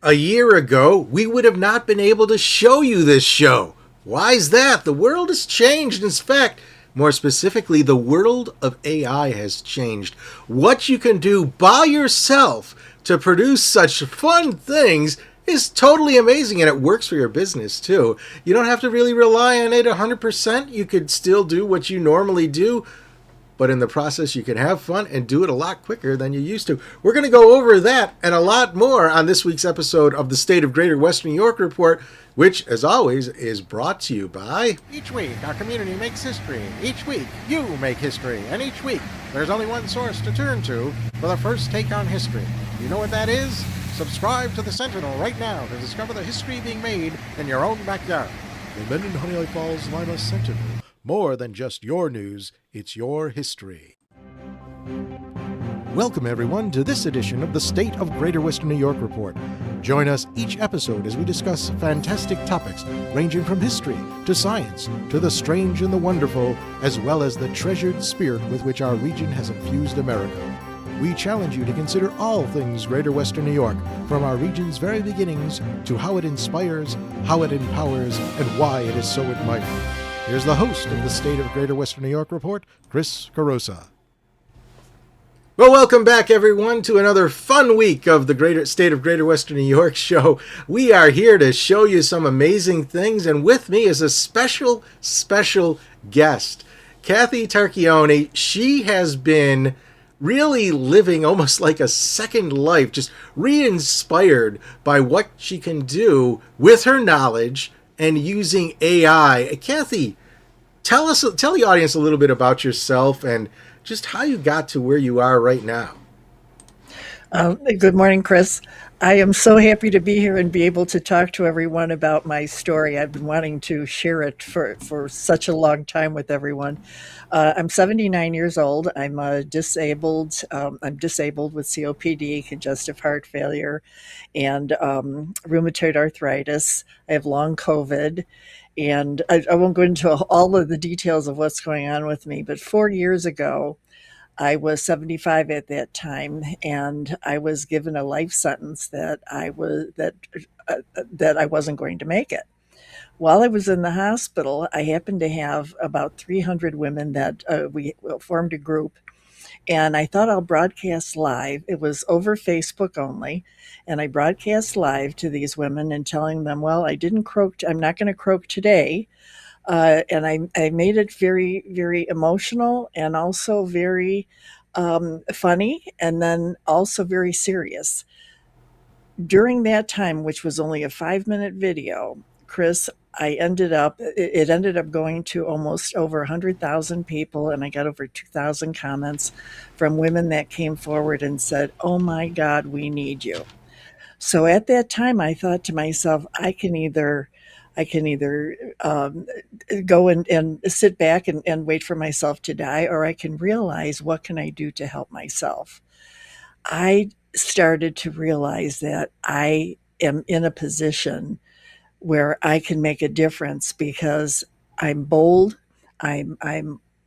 A year ago, we would have not been able to show you this show. Why's that? The world has changed. In fact, more specifically, the world of AI has changed. What you can do by yourself to produce such fun things is totally amazing, and it works for your business too. You don't have to really rely on it 100%. You could still do what you normally do, but in the process, you can have fun and do it a lot quicker than you used to. We're going to go over that and a lot more on this week's episode of the State of Greater Western New York Report, which, as always, is brought to you by... Each week, our community makes history. Each week, you make history. And each week, there's only one source to turn to for the first take on history. You know what that is? Subscribe to the Sentinel right now to discover the history being made in your own backyard. The Menden Honey Falls Lima Sentinel. More than just your news, it's your history. Welcome, everyone, to this edition of the State of Greater Western New York Report. Join us each episode as we discuss fantastic topics ranging from history to science to the strange and the wonderful, as well as the treasured spirit with which our region has infused America. We challenge you to consider all things Greater Western New York, from our region's very beginnings to how it inspires, how it empowers, and why it is so admired. Here's the host of the State of Greater Western New York Report, Chris Carosa. Well, welcome back, everyone, to another fun week of the State of Greater Western New York show. We are here to show you some amazing things, and with me is a special guest, Kathy Tarochione. She has been really living almost like a second life, just re-inspired by what she can do with her knowledge and using AI. Kathy, tell the audience a little bit about yourself and just how you got to where you are right now. Good morning, Chris. I am so happy to be here and be able to talk to everyone about my story. I've been wanting to share it for such a long time with everyone. I'm 79 years old. I'm disabled. I'm disabled with COPD, congestive heart failure, and rheumatoid arthritis. I have long COVID. And I won't go into all of the details of what's going on with me, but 4 years ago, I was 75 at that time, and I was given a life sentence that I wasn't going to make it. While I was in the hospital, I happened to have about 300 women that we formed a group, and I thought I'll broadcast live. It was over Facebook only, and I broadcast live to these women and telling them, well, I didn't croak. I'm not going to croak today. And I made it very, very emotional and also very funny, and then also very serious. During that time, which was only a 5-minute video, Chris, it ended up going to almost over 100,000 people, and I got over 2,000 comments from women that came forward and said, oh my God, we need you. So at that time, I thought to myself, I can either go and sit back and wait for myself to die, or I can realize, what can I do to help myself? I started to realize that I am in a position where I can make a difference because I'm bold, I'm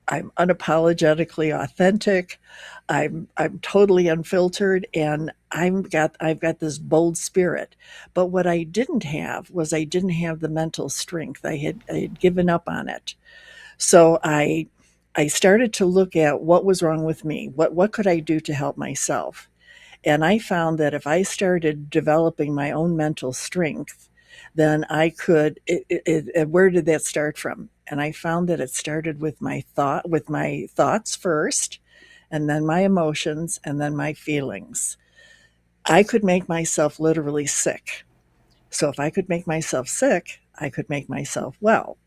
unapologetically authentic, I'm totally unfiltered, and I've got this bold spirit. But what I didn't have was I didn't have the mental strength. I had given up on it. So I started to look at what was wrong with me. What could I do to help myself? And I found that if I started developing my own mental strength, then I could. Where did that start from? And I found that it started with my thoughts first, and then my emotions, and then my feelings. I could make myself literally sick. So if I could make myself sick, I could make myself well.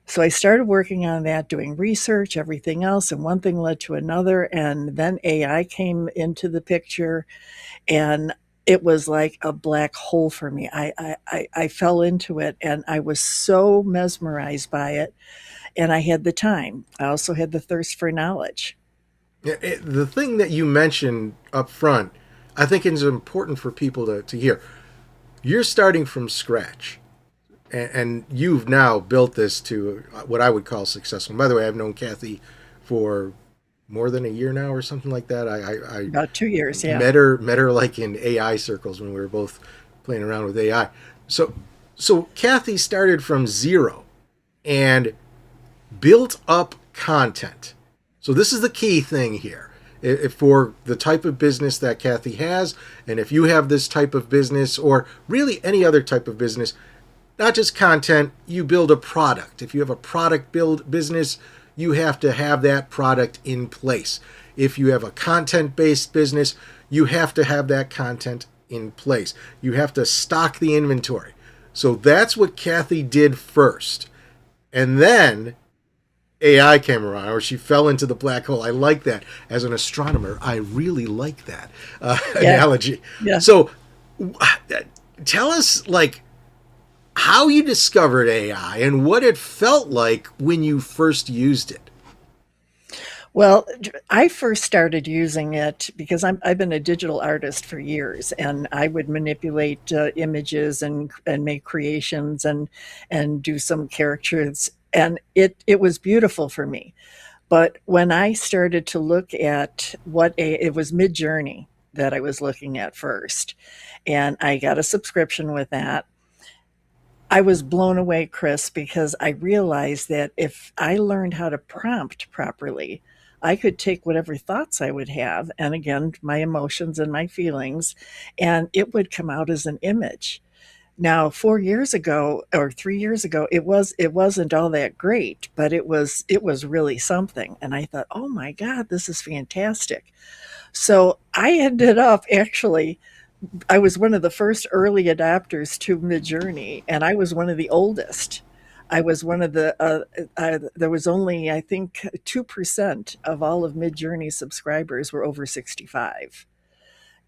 So I started working on that, doing research, everything else, and one thing led to another. And then AI came into the picture, and it was like a black hole for me. I fell into it, and I was so mesmerized by it. And I had the time. I also had the thirst for knowledge. The thing that you mentioned up front, I think is important for people to hear. You're starting from scratch, and you've now built this to what I would call successful. By the way, I've known Kathy for more than a year now or something like that. I About 2 years, yeah. met her like in AI circles when we were both playing around with AI. So so Kathy started from zero and built up content. So this is the key thing here. If for the type of business that Kathy has, and if you have this type of business or really any other type of business, not just content, you build a product. If you have a product build business, you have to have that product in place. If you have a content-based business, you have to have that content in place. You have to stock the inventory. So that's what Kathy did first. And then AI came around, or she fell into the black hole. I like that. As an astronomer, I really like that Yeah. analogy. Yeah. So tell us, like, how you discovered AI and what it felt like when you first used it. Well, I first started using it because I've been a digital artist for years, and I would manipulate images and make creations and do some characters, and it was beautiful for me. But when I started to look at it was Midjourney that I was looking at first, and I got a subscription with that. I was blown away, Chris, because I realized that if I learned how to prompt properly, I could take whatever thoughts I would have, and again, my emotions and my feelings, and it would come out as an image. Now, 4 years ago or 3 years ago, it wasn't all that great, but it was really something. And I thought, oh my God, this is fantastic. So I ended up actually I was one of the first early adopters to Midjourney, and I was one of the oldest. I was one of the, there was only, I think, 2% of all of Midjourney subscribers were over 65.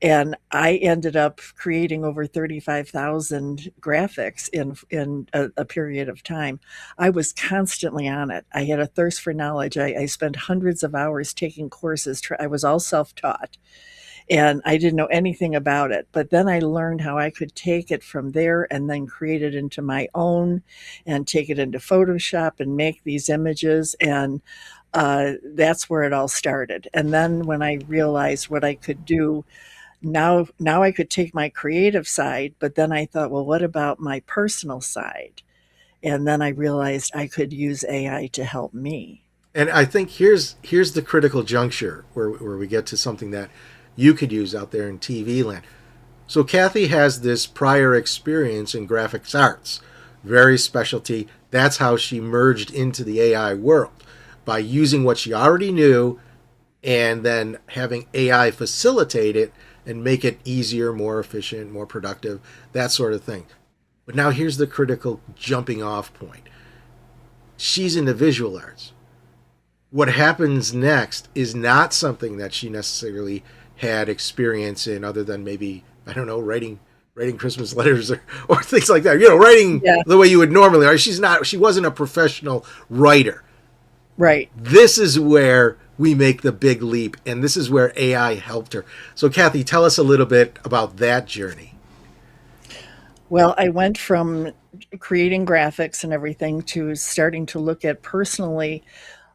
And I ended up creating over 35,000 graphics in a period of time. I was constantly on it. I had a thirst for knowledge. I spent hundreds of hours taking courses. I was all self-taught and I didn't know anything about it. But then I learned how I could take it from there and then create it into my own and take it into Photoshop and make these images. And that's where it all started. And then when I realized what I could do, now I could take my creative side, but then I thought, well, what about my personal side? And then I realized I could use AI to help me. And I think here's the critical juncture where we get to something that you could use out there in TV land. So Kathy has this prior experience in graphics arts, very specialty. That's how she merged into the AI world by using what she already knew and then having AI facilitate it and make it easier, more efficient, more productive, that sort of thing. But now here's the critical jumping off point. She's into visual arts. What happens next is not something that she necessarily had experience in other than maybe, I don't know, writing Christmas letters or things like that. You know, writing Yeah, the way you would normally write. She wasn't a professional writer. right. This is where we make the big leap, and this is where AI helped her. So Kathy, tell us a little bit about that journey. Well, I went from creating graphics and everything to starting to look at personally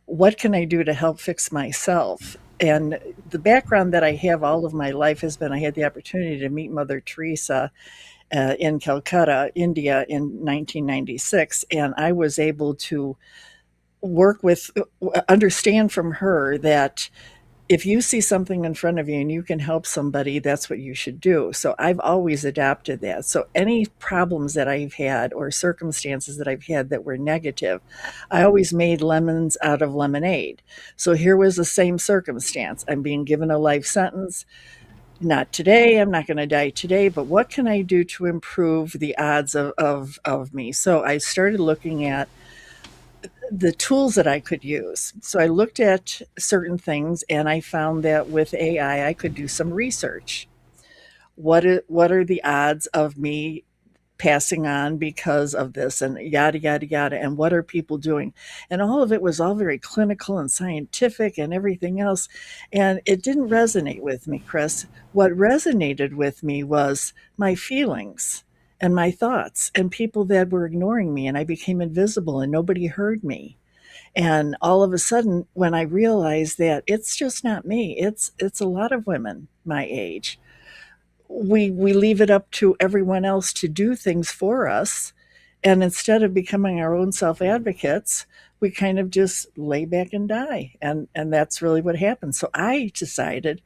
what can I do to help fix myself? And the background that I have all of my life has been I had the opportunity to meet Mother Teresa in Calcutta, India in 1996. And I was able to work with, understand from her that if you see something in front of you and you can help somebody, that's what you should do. So I've always adopted that. So any problems that I've had or circumstances that I've had that were negative, I always made lemons out of lemonade. So here was the same circumstance. I'm being given a life sentence. Not today, I'm not going to die today, but what can I do to improve the odds of me? So I started looking at the tools that I could use. So I looked at certain things and I found that with AI, I could do some research. What are the odds of me passing on because of this and yada, yada, yada. And what are people doing? And all of it was all very clinical and scientific and everything else. And it didn't resonate with me, Chris. What resonated with me was my feelings and my thoughts and people that were ignoring me. And I became invisible and nobody heard me. And all of a sudden, when I realized that it's just not me, it's a lot of women my age. We leave it up to everyone else to do things for us, and instead of becoming our own self advocates, we kind of just lay back and die. And that's really what happens. So I decided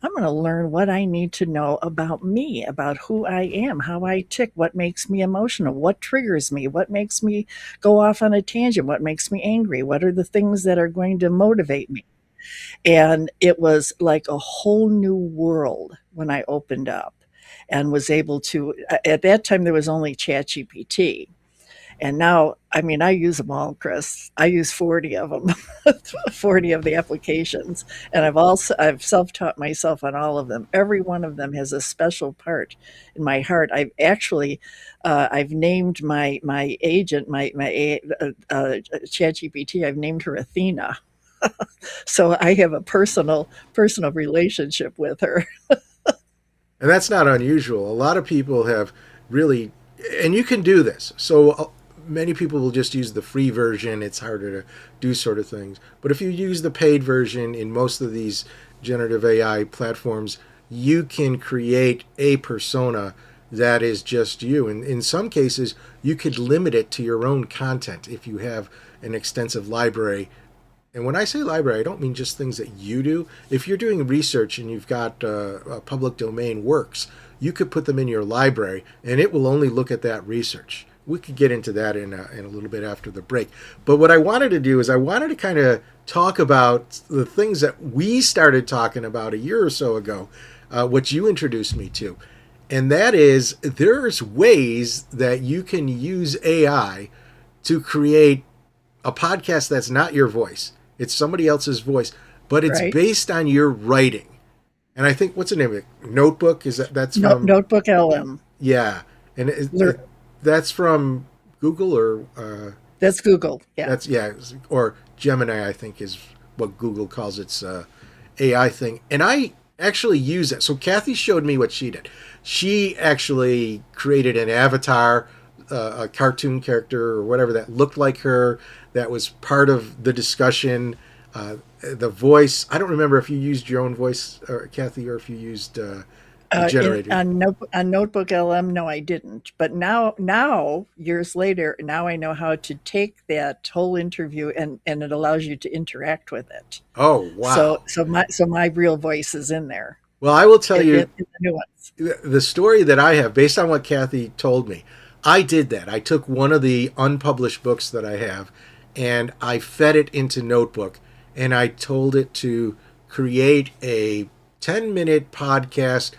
I'm going to learn what I need to know about me, about who I am, how I tick, what makes me emotional, what triggers me, what makes me go off on a tangent, what makes me angry, what are the things that are going to motivate me. And it was like a whole new world when I opened up and was able to. At that time, there was only ChatGPT. And now, I mean, I use them all, Chris. I use 40 of them, 40 of the applications. And I've self-taught myself on all of them. Every one of them has a special part in my heart. I've named my agent, my ChatGPT, I've named her Athena. So I have a personal relationship with her. And that's not unusual. A lot of people have really, and you can do this. So many people will just use the free version. It's harder to do sort of things. But if you use the paid version in most of these generative AI platforms, you can create a persona that is just you. And in some cases, you could limit it to your own content if you have an extensive library. And when I say library, I don't mean just things that you do. If you're doing research and you've got public domain works, you could put them in your library and it will only look at that research. We could get into that in a little bit after the break. But what I wanted to do is I wanted to kind of talk about the things that we started talking about a year or so ago, what you introduced me to. And that is there's ways that you can use AI to create a podcast that's not your voice. It's somebody else's voice, but it's Right? based on your writing. And I think, what's the name of it? Notebook? That's from, NotebookLM. yeah. And that's from Google or, That's Google. Yeah. that's, yeah, or Gemini, I think is what Google calls its AI thing. And I actually use it. So Kathy showed me what she did. She actually created an avatar, a cartoon character or whatever that looked like her, that was part of the discussion. The voice, I don't remember if you used your own voice, Kathy, or if you used generated. On NotebookLM, no, I didn't. But now, years later, now I know how to take that whole interview and it allows you to interact with it. Oh, wow. So my real voice is in there Well, I will tell you in the new ones. the story that I have based on what Kathy told me. I did that. I took one of the unpublished books that I have and I fed it into Notebook and I told it to create a 10-minute podcast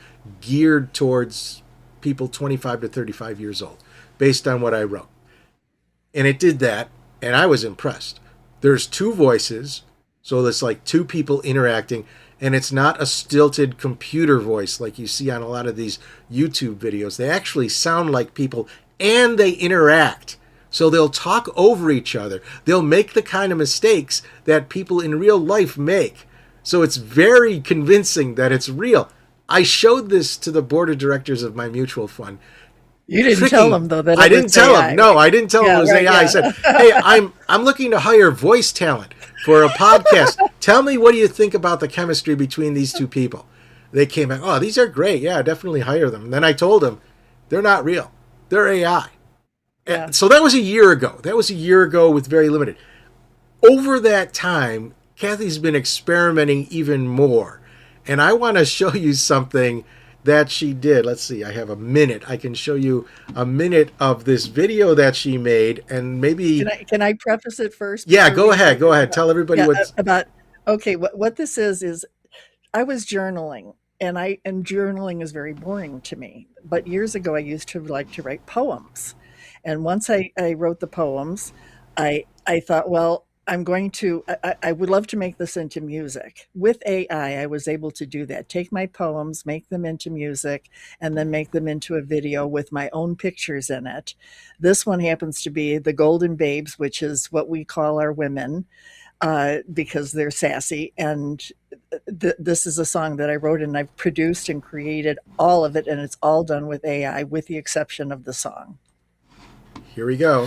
geared towards people 25 to 35 years old based on what I wrote. And it did that and I was impressed. There's two voices, so it's like two people interacting, and it's not a stilted computer voice like you see on a lot of these YouTube videos. They actually sound like people and they interact. So they'll talk over each other. They'll make the kind of mistakes that people in real life make. So it's very convincing that it's real. I showed this to the board of directors of my mutual fund. You didn't tell them though that I it didn't was tell AI. them. No, I didn't tell them it was right, AI. I yeah. said, "Hey, I'm looking to hire voice talent for a podcast. Tell me, what do you think about the chemistry between these two people?" They came back, "Oh, these are great. Yeah, definitely hire them." And then I told them, "They're not real. They're AI." Yeah. So that was a year ago. That was a year ago with very limited. Over that time, Kathy's been experimenting even more. And I want to show you something that she did. Let's see, I have a minute. I can show you a minute of this video that she made, and maybe... Can I preface it first? Yeah, before go we ahead. go Go ahead. about- Tell everybody yeah, what's... about okay, what this is I was journaling, and journaling is very boring to me. But years ago, I used to like to write poems, and once I wrote the poems, I thought, well, I would love to make this into music. With AI, I was able to do that. Take my poems, make them into music, and then make them into a video with my own pictures in it. This one happens to be the Golden Babes, which is what we call our women, because they're sassy. And this is a song that I wrote and I've produced and created all of it, and it's all done with AI, with the exception of the song. Here we go.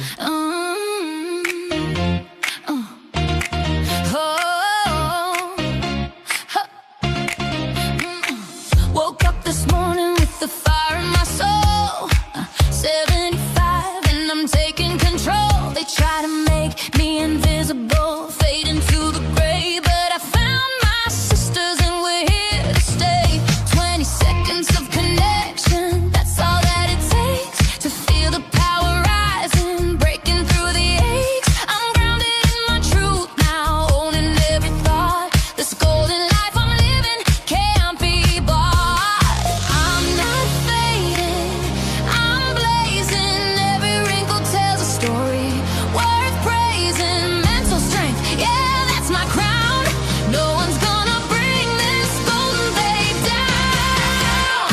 They try to make me invisible, fade into the gray, but I found my sisters and we're here to stay. 20 seconds of connection, that's all that it takes to feel the power rising, breaking through the aches. I'm grounded in my truth now, owning every thought. This golden life I'm living can't be bought. I'm not fading, I'm blazing. Every wrinkle tells a story worth praising. Mental strength, yeah, that's my crown. No one's gonna bring this golden babe down.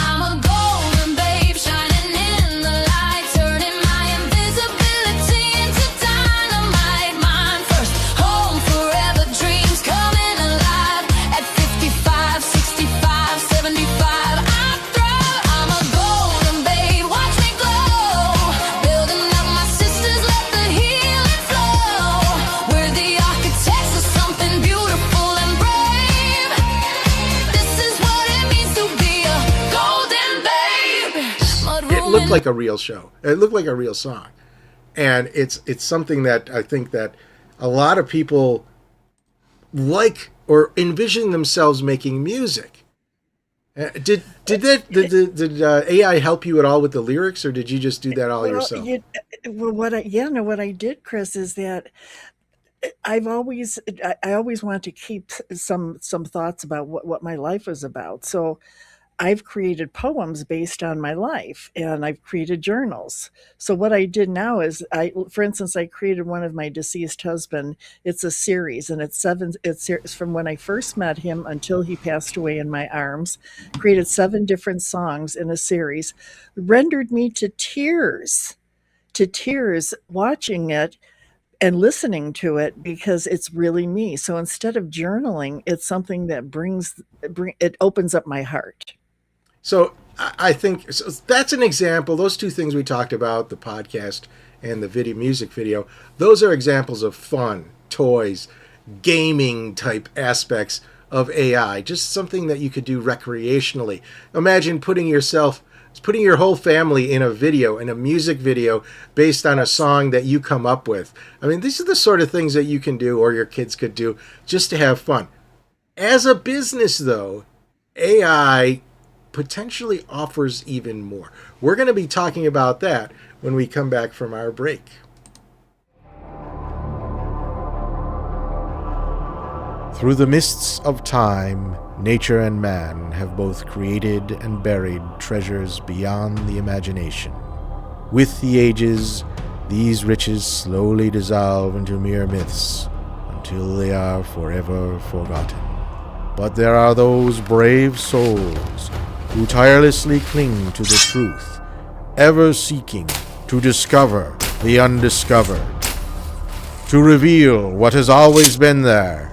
I'm a golden babe shining in the light, turning my invisibility into dynamite. Mine first, home forever, dreams coming alive. At 55, 65, 75, I thrive. I'm a golden babe, watch me glow. Building up my sisters, let the healing flow. We're the architects of something beautiful and brave. This is what it means to be a golden babe. It looked like a real show. It looked like a real song. And it's something that I think that a lot of people like or envision themselves making music. Did AI help you at all with the lyrics, or did you just do that all yourself? What I did, Chris, is that I always want to keep some thoughts about what my life was about. So I've created poems based on my life, and I've created journals. So what I did now is, for instance, I created one of my deceased husband. It's a series, and it's from when I first met him until he passed away in my arms. Created 7 different songs in a series, rendered me to tears watching it and listening to it, because it's really me. So instead of journaling, it's something that it opens up my heart. So I think that's an example. Those two things we talked about, the podcast and the music video, those are examples of fun, toys, gaming type aspects of AI. Just something that you could do recreationally. Imagine putting your whole family in a music video based on a song that you come up with. I mean, these are the sort of things that you can do, or your kids could do, just to have fun. As a business, though, AI potentially offers even more. We're going to be talking about that when we come back from our break. Through the mists of time, nature and man have both created and buried treasures beyond the imagination. With the ages, these riches slowly dissolve into mere myths until they are forever forgotten. But there are those brave souls who tirelessly cling to the truth, ever seeking to discover the undiscovered, to reveal what has always been there,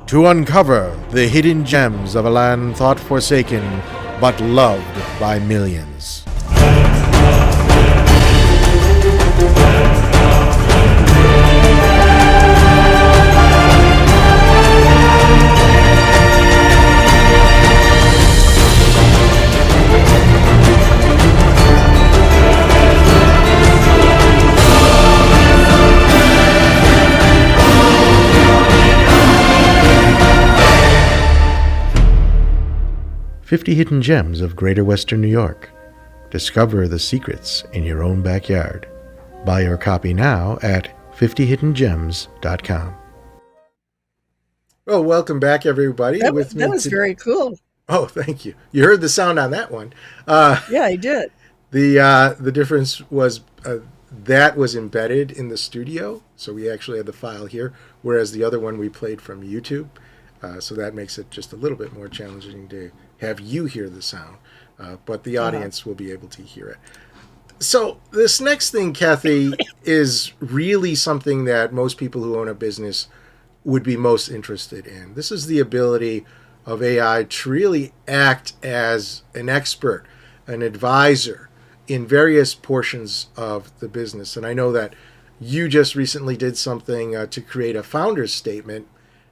to uncover the hidden gems of a land thought forsaken but loved by millions. 50 Hidden Gems of Greater Western New York. Discover the secrets in your own backyard. Buy your copy now at 50hiddengems.com. Well, welcome back, everybody. That was very cool. Oh, thank you. You heard the sound on that one. Yeah, I did. The difference was that was embedded in the studio, so we actually had the file here, whereas the other one we played from YouTube. So that makes it just a little bit more challenging to have you hear the sound, but the audience will be able to hear it. So this next thing, Kathy, is really something that most people who own a business would be most interested in. This is the ability of AI to really act as an expert, an advisor in various portions of the business. And I know that you just recently did something to create a founder's statement.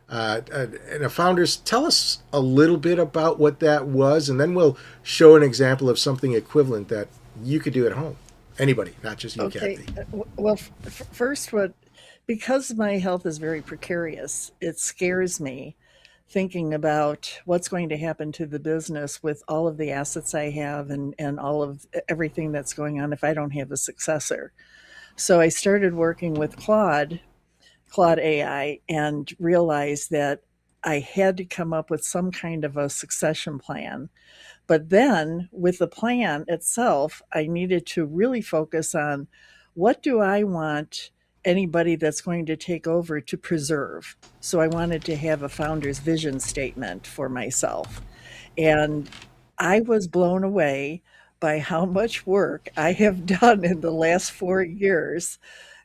And a founder's, tell us a little bit about what that was, and then we'll show an example of something equivalent that you could do at home. Anybody, not just you, Okay. Kathy. Well, first, because my health is very precarious, it scares me thinking about what's going to happen to the business with all of the assets I have and all of everything that's going on if I don't have a successor. So I started working with Claude AI, and realized that I had to come up with some kind of a succession plan. But then with the plan itself, I needed to really focus on what do I want anybody that's going to take over to preserve. So I wanted to have a founder's vision statement for myself. And I was blown away by how much work I have done in the last 4 years.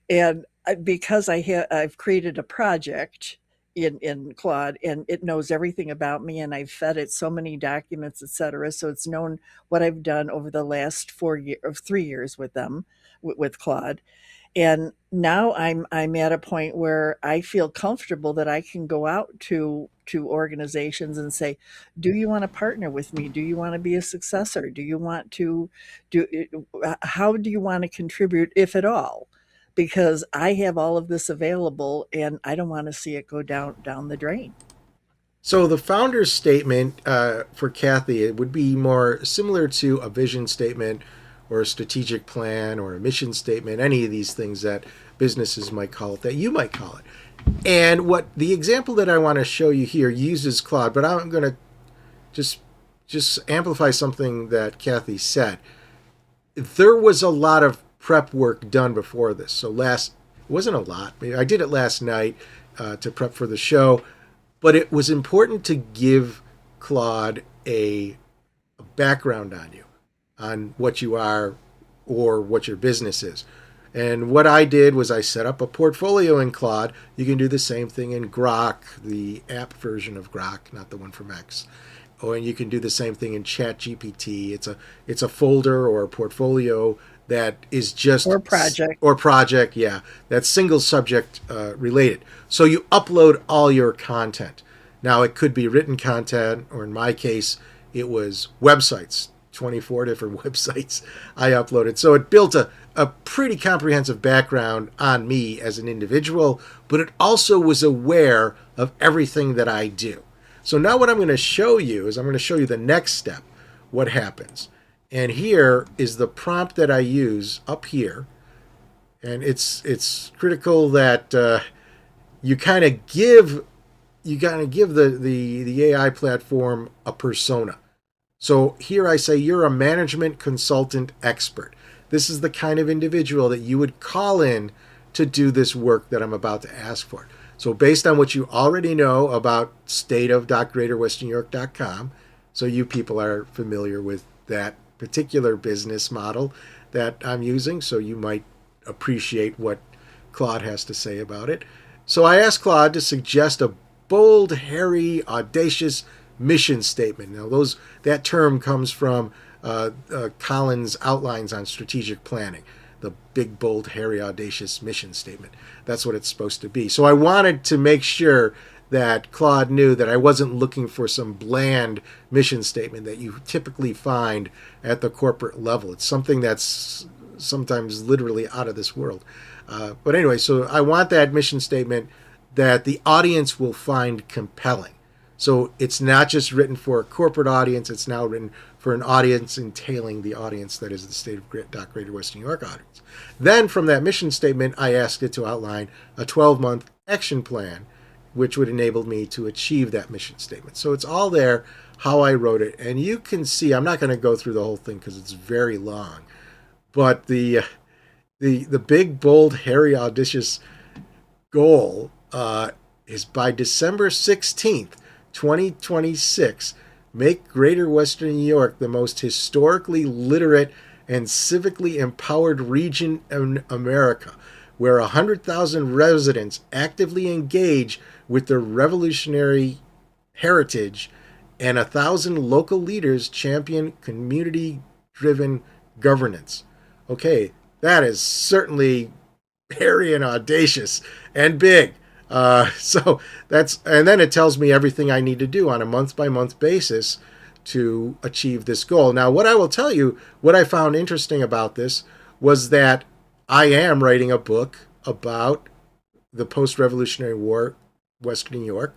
And because I've created a project in Claude, and it knows everything about me, and I've fed it so many documents, etc. So it's known what I've done over the last 4 years of 3 years with them, with Claude. And now I'm at a point where I feel comfortable that I can go out to organizations and say, do you want to partner with me? Do you want to be a successor? Do you want to do how do you want to contribute, if at all? Because I have all of this available and I don't want to see it go down the drain. So the founder's statement for Kathy, it would be more similar to a vision statement or a strategic plan or a mission statement, any of these things that businesses might call it, that you might call it. And what the example that I want to show you here uses Claude, but I'm going to just amplify something that Kathy said. There was a lot of prep work done before this. So it wasn't a lot. I did it last night to prep for the show, but it was important to give Claude a background on you, on what you are or what your business is. And what I did was I set up a portfolio in Claude. You can do the same thing in Grok, the app version of Grok, not the one from X. Oh, and you can do the same thing in ChatGPT. It's a folder or a portfolio that is just or project, yeah, that's single subject related. So you upload all your content. Now it could be written content, or in my case, it was websites. 24 different websites I uploaded. So it built a pretty comprehensive background on me as an individual, but it also was aware of everything that I do. So now what I'm going to show you is I'm going to show you the next step, what happens. And here is the prompt that I use up here. And it's critical that you kind of give the AI platform a persona. So here I say you're a management consultant expert. This is the kind of individual that you would call in to do this work that I'm about to ask for. So based on what you already know about stateof.greaterwesternyork.com, so you people are familiar with that particular business model that I'm using, so you might appreciate what Claude has to say about it. So I asked Claude to suggest a bold, hairy, audacious mission statement. Now, that term comes from Collins' outlines on strategic planning. The big, bold, hairy, audacious mission statement. That's what it's supposed to be. So I wanted to make sure that Claude knew that I wasn't looking for some bland mission statement that you typically find at the corporate level. It's something that's sometimes literally out of this world. But anyway, so I want that mission statement that the audience will find compelling. So it's not just written for a corporate audience, it's now written for an audience entailing the audience that is the State of Greater Western New York audience. Then from that mission statement, I asked it to outline a 12-month action plan, which would enable me to achieve that mission statement. So it's all there, how I wrote it. And you can see, I'm not going to go through the whole thing because it's very long, but the big, bold, hairy, audacious goal is by December 16th, 2026, make Greater Western New York the most historically literate and civically empowered region in America, where 100,000 residents actively engage with their revolutionary heritage and 1,000 local leaders champion community-driven governance. Okay, that is certainly hairy and audacious and big. So that's, and then it tells me everything I need to do on a month-by-month basis to achieve this goal. Now, what I will tell you, what I found interesting about this was that I am writing a book about the post-Revolutionary War, Western New York,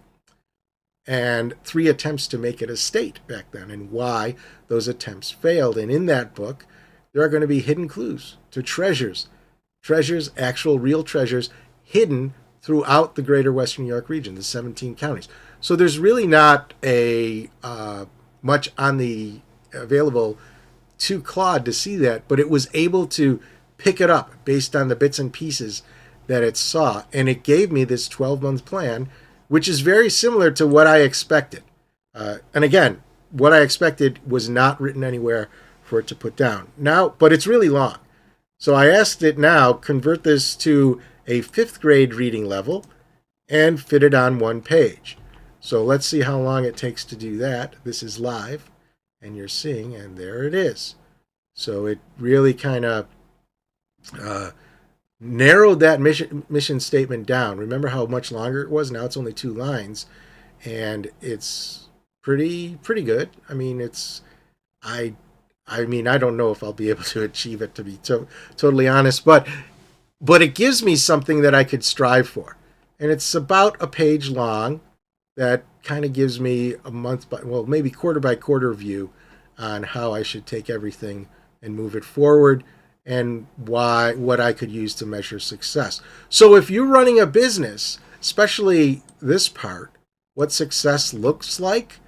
and 3 attempts to make it a state back then, and why those attempts failed. And in that book, there are going to be hidden clues to treasures, actual real treasures, hidden throughout the greater Western New York region, the 17 counties. So there's really not a much on the available to Claude to see that, but it was able to pick it up based on the bits and pieces that it saw, and it gave me this 12-month plan, which is very similar to what I expected. And again, what I expected was not written anywhere for it to put down. Now, but it's really long. So I asked it now, convert this to a 5th grade reading level and fit it on 1 page. So let's see how long it takes to do that. This is live, and you're seeing, and there it is. So it really kind of narrowed that mission statement down. Remember how much longer it was? Now it's only 2 lines, and it's pretty good. I mean, I don't know if I'll be able to achieve it, to be totally honest, but it gives me something that I could strive for. And it's about a page long that kind of gives me a maybe quarter by quarter view on how I should take everything and move it forward, and what I could use to measure success. So if you're running a business, especially this part, what success looks like,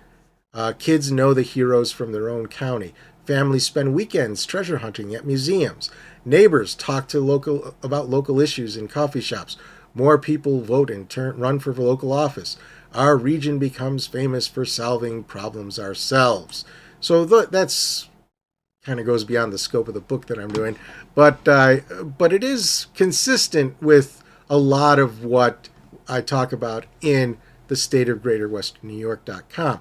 kids know the heroes from their own county. Families spend weekends treasure hunting at museums. Neighbors talk about local issues in coffee shops. More people vote and run for local office. Our region becomes famous for solving problems ourselves. So that's kind of goes beyond the scope of the book that I'm doing, but it is consistent with a lot of what I talk about in the state of Greater Western New York.com.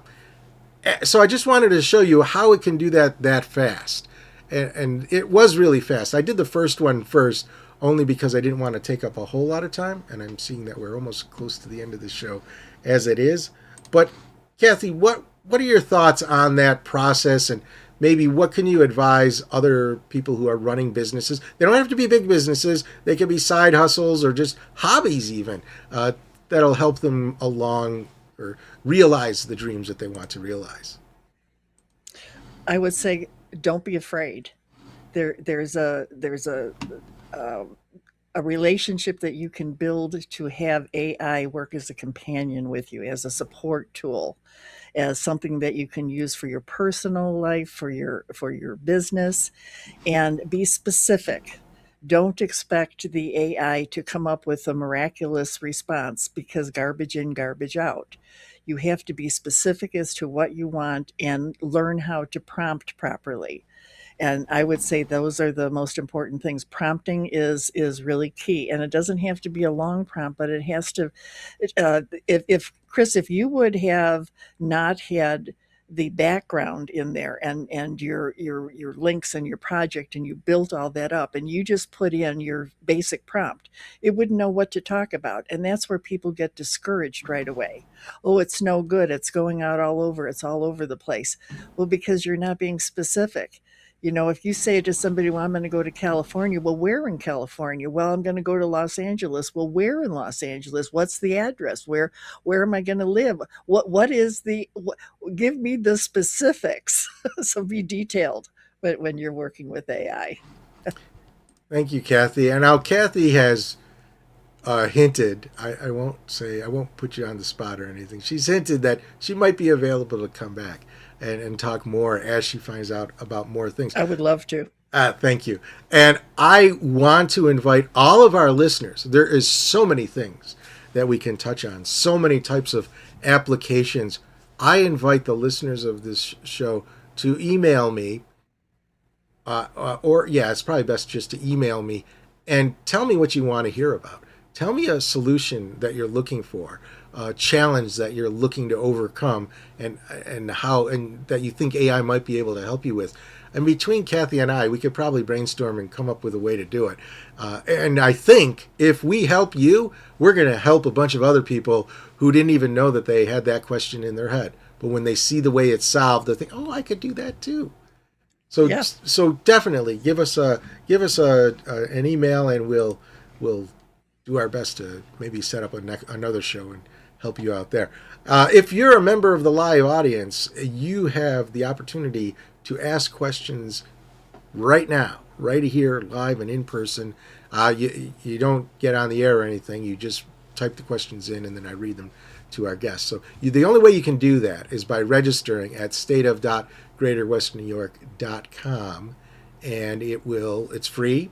So I just wanted to show you how it can do that fast, and it was really fast. I did the first one first only because I didn't want to take up a whole lot of time, and I'm seeing that we're almost close to the end of the show as it is. But Kathy, what are your thoughts on that process, and maybe what can you advise other people who are running businesses? They don't have to be big businesses. They can be side hustles or just hobbies even, that'll help them along or realize the dreams that they want to realize. I would say, don't be afraid. There's a relationship that you can build to have AI work as a companion with you, as a support tool, as something that you can use for your personal life, for your business, and be specific. Don't expect the AI to come up with a miraculous response, because garbage in, garbage out. You have to be specific as to what you want and learn how to prompt properly. And I would say those are the most important things. Prompting is really key, and it doesn't have to be a long prompt, but it has to. If Chris, if you would have not had the background in there and your links and your project, and you built all that up, and you just put in your basic prompt, it wouldn't know what to talk about. And that's where people get discouraged right away. Oh, it's no good. It's going out all over. It's all over the place. Well, because you're not being specific. You know, if you say to somebody, well, I'm going to go to California. Well, where in California? Well, I'm going to go to Los Angeles. Well, where in Los Angeles? What's the address? Where am I going to live? Give me the specifics. So be detailed when you're working with AI. Thank you, Kathy. And now Kathy has hinted, I won't put you on the spot or anything. She's hinted that she might be available to come back and talk more as she finds out about more things. I would love to. Thank you. And I want to invite all of our listeners. There is so many things that we can touch on, so many types of applications. I invite the listeners of this show to email me, it's probably best just to email me and tell me what you want to hear about. Tell me a solution that you're looking for, a challenge that you're looking to overcome, and that you think AI might be able to help you with. And between Kathy and I, we could probably brainstorm and come up with a way to do it. And I think if we help you, we're going to help a bunch of other people who didn't even know that they had that question in their head. But when they see the way it's solved, they think, oh, I could do that too. So Yes. so definitely give us an email, and we'll do our best to maybe set up another show and help you out there. If you're a member of the live audience, you have the opportunity to ask questions right now, right here, live and in person. You don't get on the air or anything. You just type the questions in, and then I read them to our guests. So the only way you can do that is by registering at stateof.greaterwesternnewyork.com, and it's free.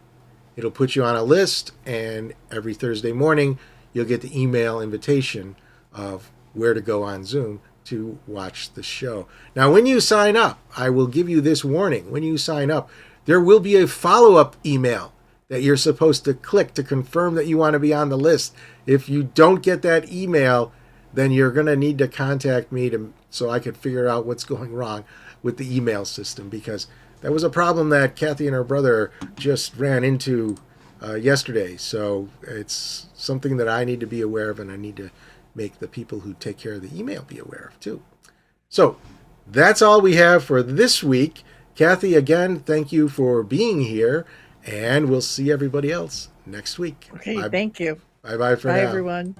It'll put you on a list, and every Thursday morning you'll get the email invitation of where to go on Zoom to watch the show. Now, when you sign up, I will give you this warning. When you sign up, there will be a follow-up email that you're supposed to click to confirm that you want to be on the list. If you don't get that email, then you're going to need to contact me so I could figure out what's going wrong with the email system, because that was a problem that Kathy and her brother just ran into yesterday. So it's something that I need to be aware of, and I need to make the people who take care of the email be aware of too. So that's all we have for this week. Kathy, again, thank you for being here, and we'll see everybody else next week. Okay, Bye. thank you. Bye-bye for now. Bye, everyone.